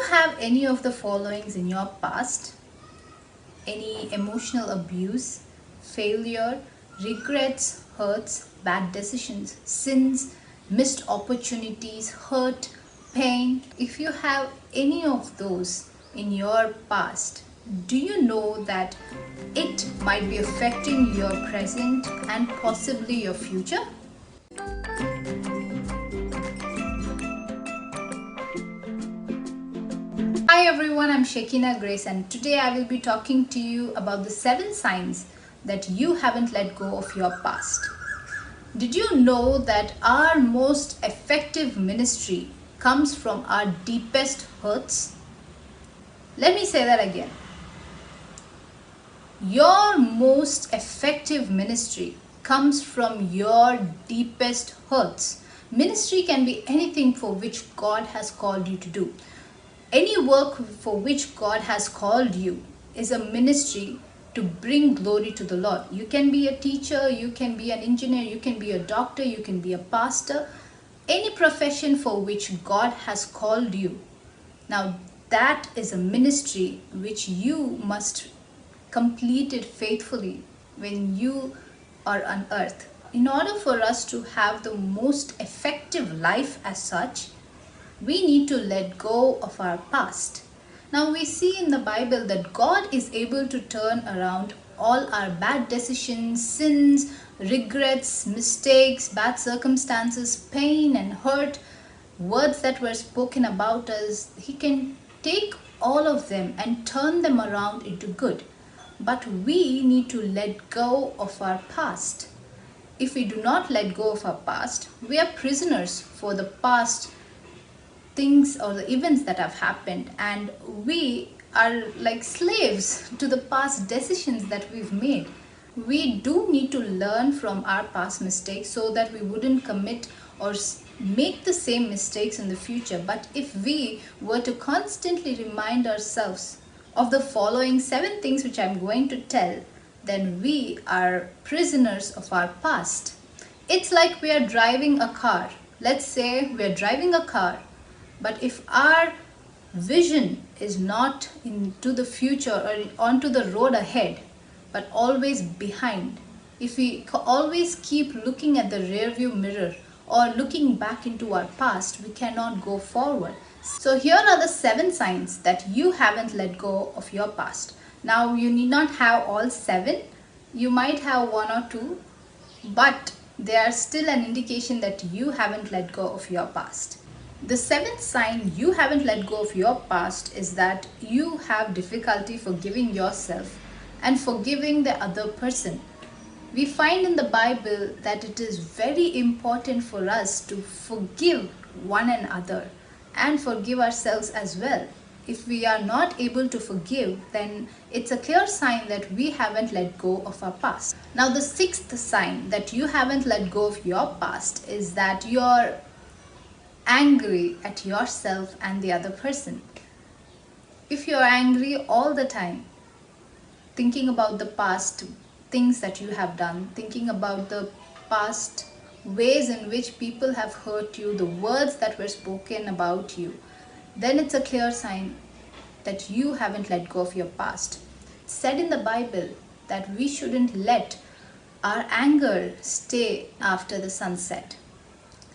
have any of the followings in your past? Any emotional abuse, failure, regrets, hurts, bad decisions, sins, missed opportunities, hurt, pain? If you have any of those in your past, do you know that it might be affecting your present and possibly your future? Hi everyone, I'm Shekinah Grace, and today I will be talking to you about the 7 signs that you haven't let go of your past. Did you know that our most effective ministry comes from our deepest hurts? Let me say that again. Your most effective ministry comes from your deepest hurts. Ministry can be anything for which God has called you to do. Any work for which God has called you is a ministry to bring glory to the Lord. You can be a teacher, you can be an engineer, you can be a doctor, you can be a pastor. Any profession for which God has called you. Now that is a ministry which you must complete it faithfully when you are on earth. In order for us to have the most effective life as such, we need to let go of our past. Now we see in the Bible that God is able to turn around all our bad decisions, sins, regrets, mistakes, bad circumstances, pain and hurt, words that were spoken about us. He can take all of them and turn them around into good. But we need to let go of our past. If we do not let go of our past, we are prisoners for the past things or the events that have happened, and we are like slaves to the past decisions that we've made. We do need to learn from our past mistakes so that we wouldn't commit or make the same mistakes in the future. But if we were to constantly remind ourselves of the following 7 things which I'm going to tell, then we are prisoners of our past. It's like we are driving a car. Let's say we are driving a car, but if our vision is not into the future or onto the road ahead, but always behind, if we always keep looking at the rear view mirror or looking back into our past, we cannot go forward. So here are the 7 signs that you haven't let go of your past. Now you need not have all 7. You might have 1 or 2, but they are still an indication that you haven't let go of your past. The 7th sign you haven't let go of your past is that you have difficulty forgiving yourself and forgiving the other person. We find in the Bible that it is very important for us to forgive one another and forgive ourselves as well. If we are not able to forgive, then it's a clear sign that we haven't let go of our past. Now the 6th sign that you haven't let go of your past is that you're angry at yourself and the other person. If you're angry all the time, thinking about the past things that you have done, thinking about the past ways in which people have hurt you, the words that were spoken about you, then it's a clear sign that you haven't let go of your past. It's said in the Bible that we shouldn't let our anger stay after the sunset.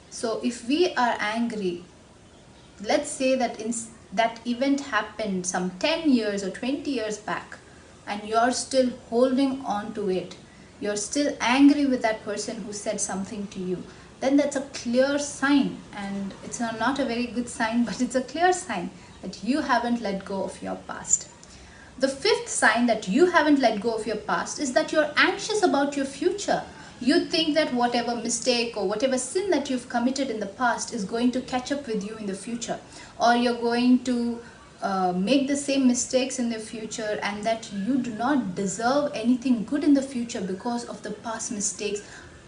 So if we are angry, let's say that that event happened some 10 years or 20 years back, and you're still holding on to it, you're still angry with that person who said something to you, then that's a clear sign, and it's not a very good sign, but it's a clear sign that you haven't let go of your past. The 5th sign that you haven't let go of your past is that you're anxious about your future. You think that whatever mistake or whatever sin that you've committed in the past is going to catch up with you in the future, or you're going to make the same mistakes in the future, and that you do not deserve anything good in the future because of the past mistakes,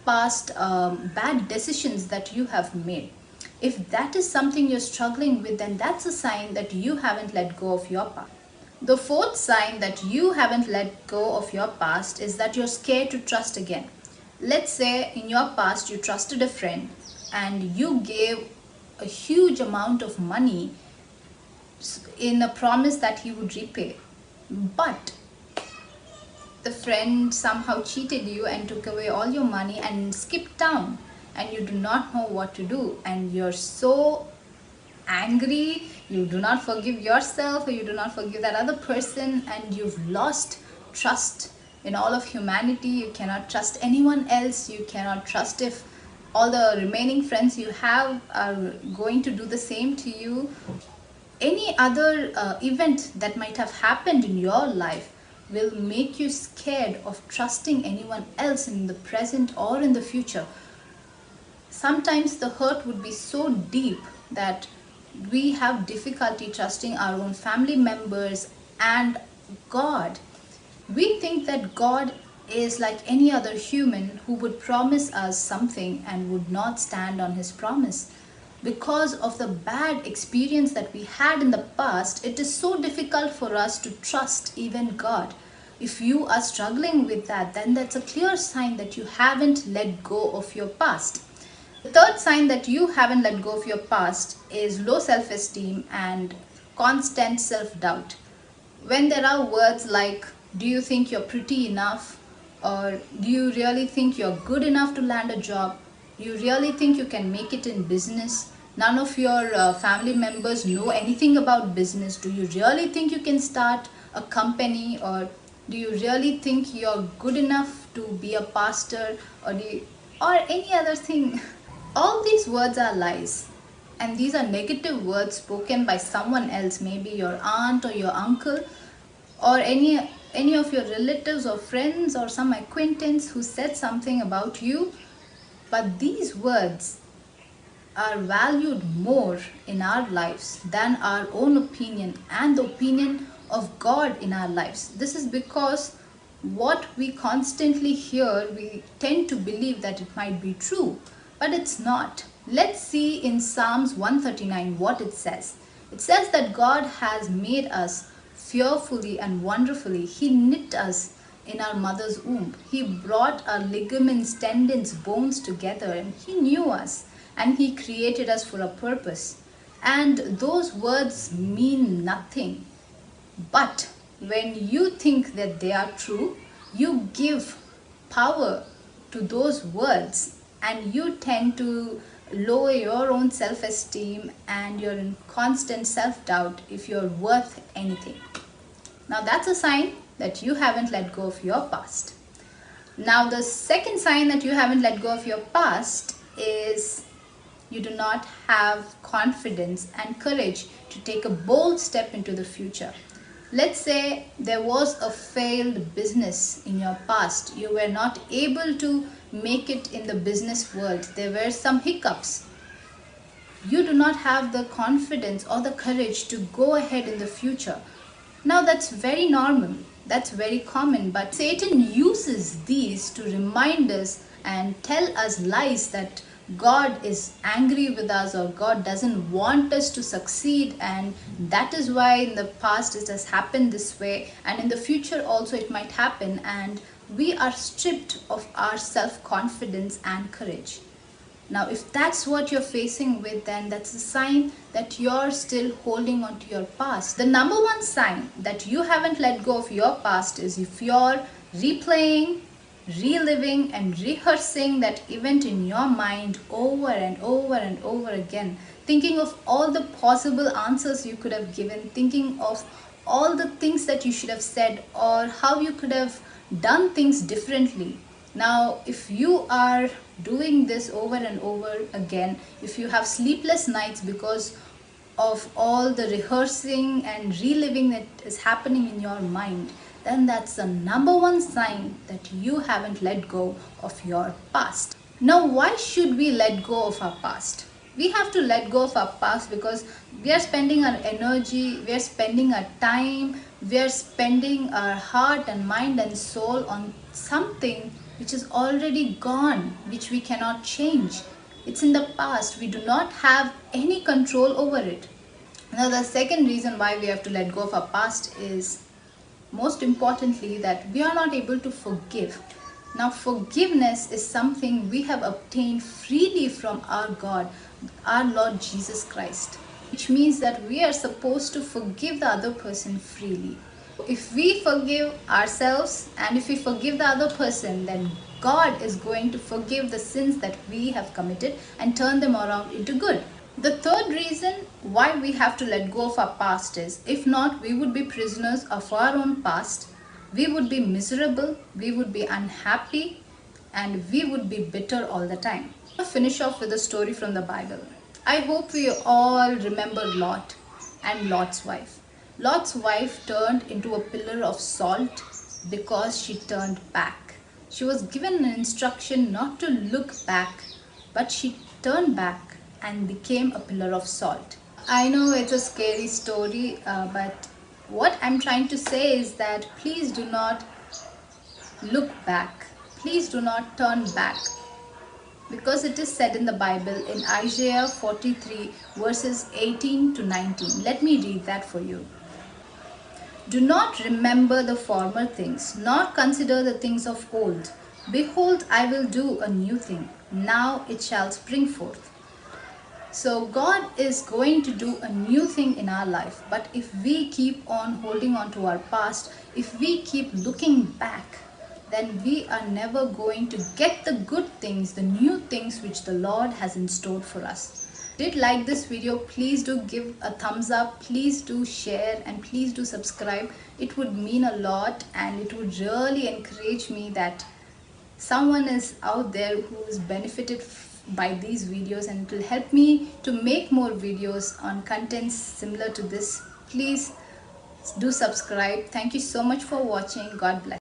past bad decisions that you have made. If that is something you're struggling with, then that's a sign that you haven't let go of your past. The 4th sign that you haven't let go of your past is that you're scared to trust again. Let's say in your past you trusted a friend and you gave a huge amount of money in a promise that he would repay. But the friend somehow cheated you and took away all your money and skipped town, and you do not know what to do, and you're so angry, you do not forgive yourself, or you do not forgive that other person, and you've lost trust in all of humanity. You cannot trust anyone else. You cannot trust if all the remaining friends you have are going to do the same to you. Any other event that might have happened in your life will make you scared of trusting anyone else in the present or in the future. Sometimes the hurt would be so deep that we have difficulty trusting our own family members and God. We think that God is like any other human who would promise us something and would not stand on his promise. Because of the bad experience that we had in the past, it is so difficult for us to trust even God. If you are struggling with that, then that's a clear sign that you haven't let go of your past. The third sign that you haven't let go of your past is low self-esteem and constant self-doubt. When there are words like, do you think you're pretty enough? Or do you really think you're good enough to land a job? Do you really think you can make it in business? None of your family members know anything about business. Do you really think you can start a company? Or do you really think you're good enough to be a pastor, or any other thing? All these words are lies, and these are negative words spoken by someone else, maybe your aunt or your uncle, or any of your relatives or friends or some acquaintance who said something about you. But these words are valued more in our lives than our own opinion and the opinion of God in our lives. This is because what we constantly hear, we tend to believe that it might be true, but it's not. Let's see in Psalms 139 what it says. It says that God has made us fearfully and wonderfully. He knit us in our mother's womb. He brought our ligaments, tendons, bones together, and he knew us, and he created us for a purpose. And those words mean nothing. But when you think that they are true, you give power to those words, and you tend to lower your own self-esteem, and you're in constant self-doubt if you're worth anything. Now that's a sign that you haven't let go of your past. Now the second sign that you haven't let go of your past is you do not have confidence and courage to take a bold step into the future. Let's say there was a failed business in your past. You were not able to make it in the business world. There were some hiccups. You do not have the confidence or the courage to go ahead in the future. Now that's very normal. That's very common. But Satan uses these to remind us and tell us lies that God is angry with us, or God doesn't want us to succeed, and that is why in the past it has happened this way, and in the future also it might happen, and we are stripped of our self-confidence and courage. Now if that's what you're facing with, then that's a sign that you're still holding on to your past. The number one sign that you haven't let go of your past is if you're replaying, reliving and rehearsing that event in your mind over and over and over again, thinking of all the possible answers you could have given, thinking of all the things that you should have said, or how you could have done things differently. Now if you are doing this over and over again, if you have sleepless nights because of all the rehearsing and reliving that is happening in your mind, then that's the number one sign that you haven't let go of your past. Now why should we let go of our past? We have to let go of our past because we are spending our energy, we are spending our time, we are spending our heart and mind and soul on something which is already gone, which we cannot change. It's in the past. We do not have any control over it. Now the second reason why we have to let go of our past is, most importantly, that we are not able to forgive. Now forgiveness is something we have obtained freely from our God, our Lord Jesus Christ. which means that we are supposed to forgive the other person freely. If we forgive ourselves and if we forgive the other person, then God is going to forgive the sins that we have committed and turn them around into good. The third reason why we have to let go of our past is, if not, we would be prisoners of our own past. We would be miserable, we would be unhappy, and we would be bitter all the time. I'll finish off with a story from the Bible. I hope we all remember Lot and Lot's wife. Lot's wife turned into a pillar of salt because she turned back. She was given an instruction not to look back, but she turned back and became a pillar of salt. I know it's a scary story, but what I'm trying to say is that please do not look back. Please do not turn back. Because it is said in the Bible in Isaiah 43 verses 18 to 19. Let me read that for you. Do not remember the former things, nor consider the things of old. Behold, I will do a new thing. Now it shall spring forth. So God is going to do a new thing in our life. But if we keep on holding on to our past, if we keep looking back, then we are never going to get the good things, the new things which the Lord has in store for us. If you did like this video, please do give a thumbs up, please do share, and please do subscribe. It would mean a lot, and it would really encourage me that someone is out there who is benefited by these videos, and it will help me to make more videos on contents similar to this. Please do subscribe. Thank you so much for watching. God bless.